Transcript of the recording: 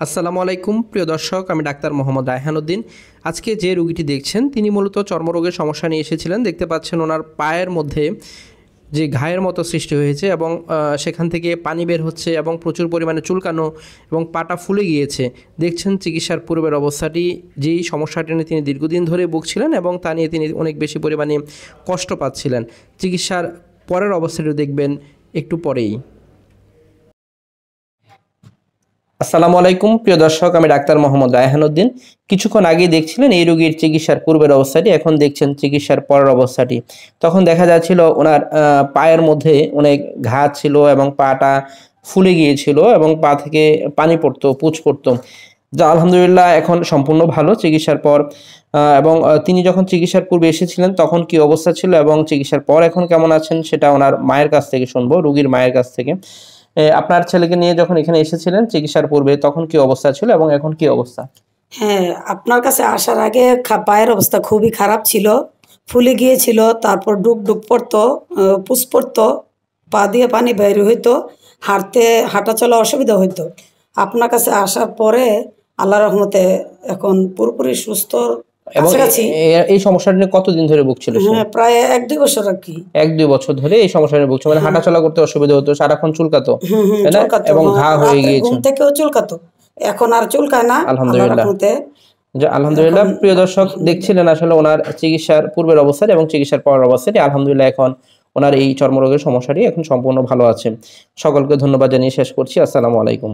আসসালামু আলাইকুম প্রিয় দর্শক, আমি ডাক্তার মোহাম্মদ রায়হান উদ্দিন। আজকে যে রোগীটি দেখছেন তিনি মূলত চর্মরোগের সমস্যা নিয়ে এসেছিলেন। দেখতে পাচ্ছেন ওনার পায়ের মধ্যে যে ঘায়ের মতো সৃষ্টি হয়েছে এবং সেখান থেকে পানি বের হচ্ছে এবং প্রচুর পরিমাণে চুলকানো এবং পাটা ফুলে গিয়েছে। দেখছেন চিকিৎসার পূর্বের অবস্থাটি, যেই সমস্যাটি নিয়ে তিনি দীর্ঘদিন ধরে ভুগছিলেন এবং তা নিয়ে তিনি অনেক বেশি পরিমাণে কষ্ট পাচ্ছিলেন। চিকিৎসার পরের অবস্থাটি দেখবেন একটু পরেই। আসসালামু আলাইকুম প্রিয় দর্শক, আমি ডাক্তার মোহাম্মদ রায়হান উদ্দিন। কিছুক্ষণ আগেই দেখছিলেন এই রোগীর চিকিৎসার পূর্বের অবস্থাটি, এখন দেখছেন চিকিৎসার পরের অবস্থাটি। তখন দেখা যাচ্ছিল ওনার পায়ের মধ্যে অনেক ঘা ছিল এবং পাটা ফুলে গিয়েছিল এবং পা থেকে পানি পড়তো, পুঁজ পড়তো। যা আলহামদুলিল্লাহ এখন সম্পূর্ণ ভালো চিকিৎসার পর। এবং তিনি যখন চিকিৎসার পূর্বে এসেছিলেন তখন কি অবস্থা ছিল এবং চিকিৎসার পর এখন কেমন আছেন সেটা ওনার মায়ের কাছ থেকে শুনবো, রোগীর মায়ের কাছ থেকে। আপনার ছেলেকে নিয়ে যখন এখানে এসেছিলেন চিকিৎসার পূর্বে তখন কি অবস্থা ছিল এবং এখন কি অবস্থা? হ্যাঁ, আপনার কাছে আসার আগে পায়ের অবস্থা খুবই খারাপ ছিল, ফুলে গিয়েছিল, তারপর ডুক ডুক পড়তো, পুষ পড়তো, পা দিয়ে পানি বের হইতো, হাঁটা চলা অসুবিধা হইতো। আপনার কাছে আসার পরে আল্লাহর রহমতে এখন পুরোপুরি সুস্থ এবং কাছাকাছি। এই সমস্যাটা নিয়ে কতদিন ধরে ভুগছিল সে? হ্যাঁ, প্রায় 1-2 বছর আর কি। 1-2 বছর ধরে এই সমস্যা নিয়ে ভুগছে, মানে হাঁটাচলা করতে অসুবিধা হতো, সারাক্ষণ চুলকাতো, তাই না? চুলকাতো, এবং ঘা হয়ে রাতে গিয়েছে। ঘুম থেকেও চুলকাতো, এখন আর চুলকায় না আল্লাহর আলহামদুলিল্লাহ। রহমতে। আলহামদুলিল্লাহ এখন প্রিয় দর্শক, দেখছিলেন আসলে ওনার চিকিৎসার পূর্বের অবস্থাটি এবং চিকিৎসার পরের অবস্থাটি। আলহামদুলিল্লাহ এখন ওনার এই চর্মরোগের সমস্যাটি এখন সম্পূর্ণ ভালো আছে। সকলকে ধন্যবাদ জানিয়ে শেষ করছি। আসসালামু আলাইকুম।